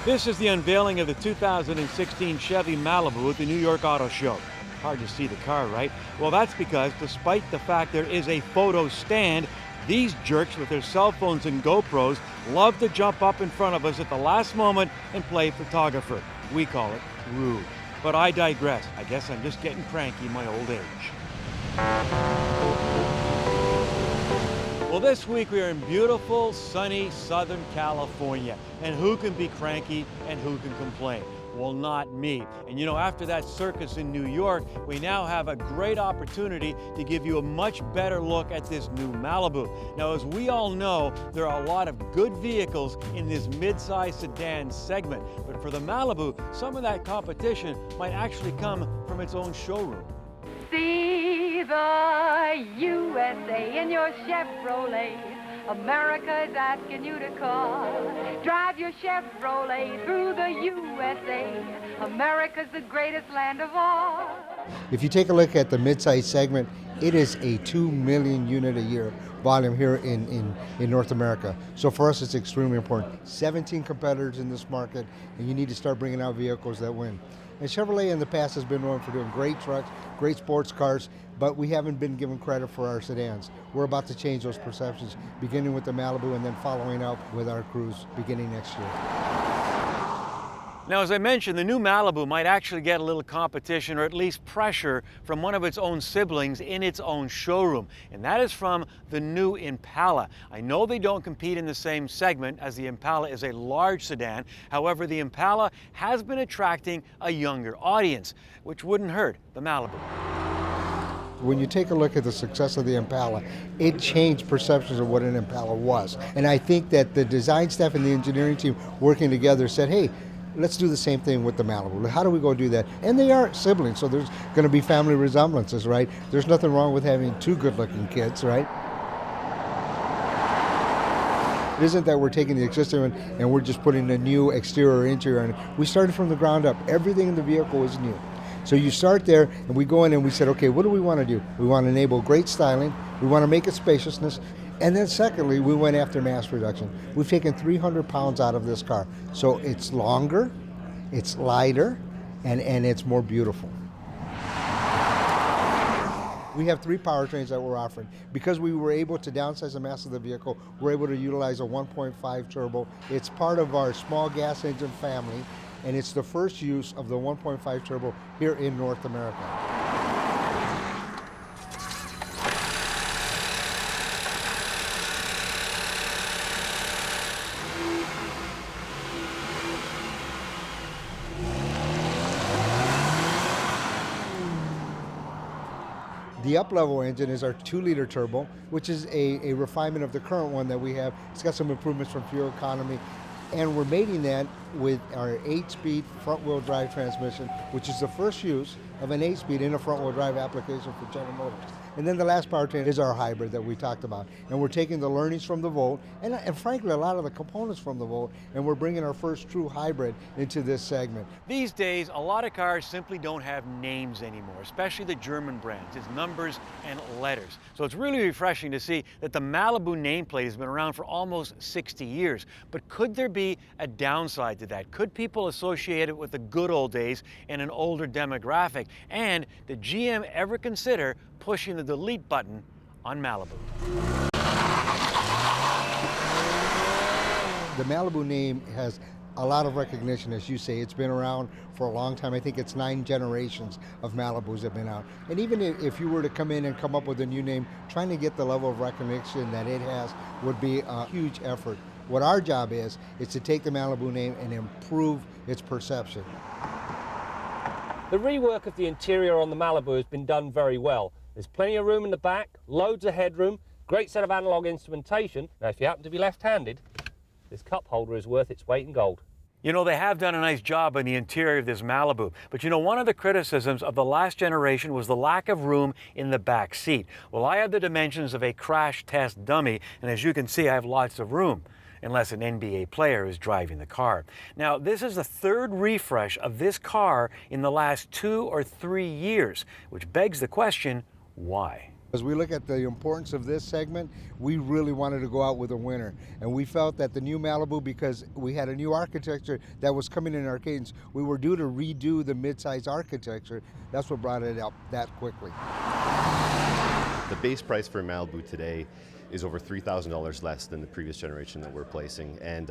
This is the unveiling of the 2016 Chevy Malibu at the New York Auto Show. Hard to see the car, right? Well, that's because despite the fact there is a photo stand, these jerks with their cell phones and GoPros love to jump up in front of us at the last moment and play photographer. We call it rude. But I digress. I guess I'm just getting cranky in my old age. Well, this week we are in beautiful, sunny Southern California. And who can be cranky and who can complain? Well, not me. And you know, after that circus in New York, we now have a great opportunity to give you a much better look at this new Malibu. Now, as we all know, there are a lot of good vehicles in this midsize sedan segment. But for the Malibu, some of that competition might actually come from its own showroom. See the USA in your Chevrolet. America's asking you to call. Drive your Chevrolet through the USA. America's the greatest land of all. If you take a look at the midsize segment, it is a 2 million unit a year volume here in North America. So for us, it's extremely important. 17 competitors in this market, and you need to start bringing out vehicles that win. And Chevrolet in the past has been known for doing great trucks, great sports cars, but we haven't been given credit for our sedans. We're about to change those perceptions, beginning with the Malibu and then following up with our Cruze beginning next year. Now, as I mentioned, the new Malibu might actually get a little competition or at least pressure from one of its own siblings in its own showroom, and that is from the new Impala. I know they don't compete in the same segment as the Impala is a large sedan. However, the Impala has been attracting a younger audience, which wouldn't hurt the Malibu. When you take a look at the success of the Impala, it changed perceptions of what an Impala was. And I think that the design staff and the engineering team working together said, hey, let's do the same thing with the Malibu. How do we go do that? And they are siblings, so there's going to be family resemblances, right? There's nothing wrong with having two good-looking kids, right? It isn't that we're taking the existing one and we're just putting a new exterior or interior on it. We started from the ground up. Everything in the vehicle is new. So you start there, and we go in and we said, okay, what do we want to do? We want to enable great styling. We want to make it spaciousness. And then secondly, we went after mass production. We've taken 300 pounds out of this car. So it's longer, it's lighter, and it's more beautiful. We have 3 powertrains that we're offering. Because we were able to downsize the mass of the vehicle, we're able to utilize a 1.5 turbo. It's part of our small gas engine family, and it's the first use of the 1.5 turbo here in North America. The up-level engine is our 2-liter turbo, which is a refinement of the current one that we have. It's got some improvements from fuel economy, and we're mating that with our 8-speed front-wheel drive transmission, which is the first use of an 8-speed in a front-wheel drive application for General Motors. And then the last powertrain is our hybrid that we talked about. And we're taking the learnings from the Volt, and frankly, a lot of the components from the Volt, and we're bringing our first true hybrid into this segment. These days, a lot of cars simply don't have names anymore, especially the German brands. It's numbers and letters. So it's really refreshing to see that the Malibu nameplate has been around for almost 60 years. But could there be a downside to that? Could people associate it with the good old days and an older demographic? And did GM ever consider pushing the delete button on Malibu? The Malibu name has a lot of recognition, as you say. It's been around for a long time. I think it's 9 generations of Malibus have been out. And even if you were to come in and come up with a new name, trying to get the level of recognition that it has would be a huge effort. What our job is to take the Malibu name and improve its perception. The rework of the interior on the Malibu has been done very well. There's plenty of room in the back, loads of headroom, great set of analog instrumentation. Now, if you happen to be left-handed, this cup holder is worth its weight in gold. You know, they have done a nice job on the interior of this Malibu. But you know, one of the criticisms of the last generation was the lack of room in the back seat. Well, I have the dimensions of a crash test dummy, and as you can see, I have lots of room, unless an NBA player is driving the car. Now, this is the 3rd refresh of this car in the last 2 or 3 years, which begs the question, why? As we look at the importance of this segment, we really wanted to go out with a winner. And we felt that the new Malibu, because we had a new architecture that was coming in our cadence, we were due to redo the midsize architecture. That's what brought it up that quickly. The base price for Malibu today is over $3,000 less than the previous generation that we're placing. And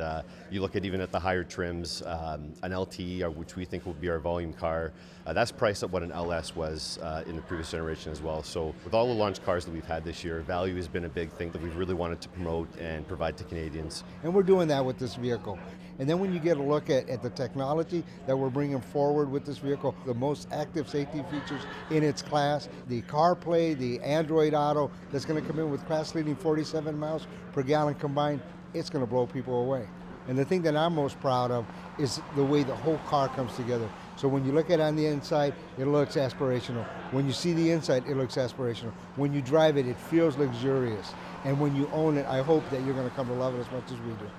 you look at even at the higher trims, an LT, which we think will be our volume car, that's priced at what an LS was in the previous generation as well. So with all the launch cars that we've had this year, value has been a big thing that we've really wanted to promote and provide to Canadians. And we're doing that with this vehicle. And then when you get a look at the technology that we're bringing forward with this vehicle, the most active safety features in its class, the CarPlay, the Android Auto that's going to come in with class-leading 47 miles per gallon combined, it's going to blow people away. And the thing that I'm most proud of is the way the whole car comes together. So when you look at it on the inside, it looks aspirational. When you see the inside, it looks aspirational. When you drive it, it feels luxurious. And when you own it, I hope that you're going to come to love it as much as we do.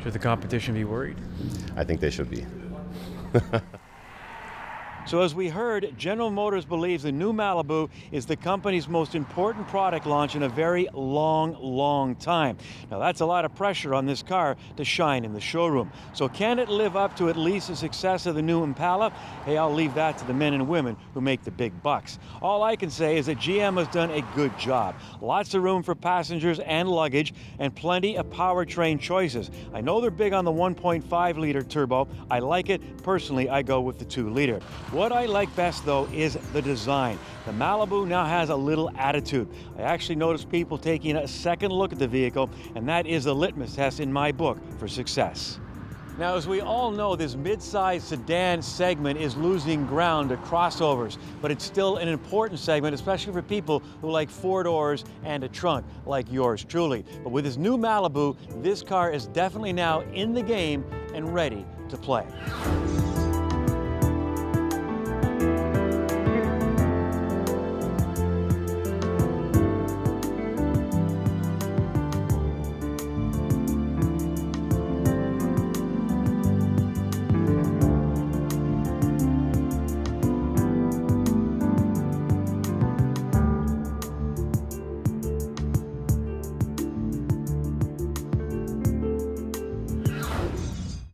Should the competition be worried? I think they should be. So as we heard, General Motors believes the new Malibu is the company's most important product launch in a very long time. Now that's a lot of pressure on this car to shine in the showroom. So can it live up to at least the success of the new Impala? Hey, I'll leave that to the men and women who make the big bucks. All I can say is that GM has done a good job. Lots of room for passengers and luggage and plenty of powertrain choices. I know they're big on the 1.5 liter turbo. I like it. Personally, I go with the 2 liter. What I like best, though, is the design. The Malibu now has a little attitude. I actually noticed people taking a second look at the vehicle, and that is the litmus test in my book for success. Now, as we all know, this mid-size sedan segment is losing ground to crossovers, but it's still an important segment, especially for people who like 4 doors and a trunk, like yours truly. But with this new Malibu, this car is definitely now in the game and ready to play.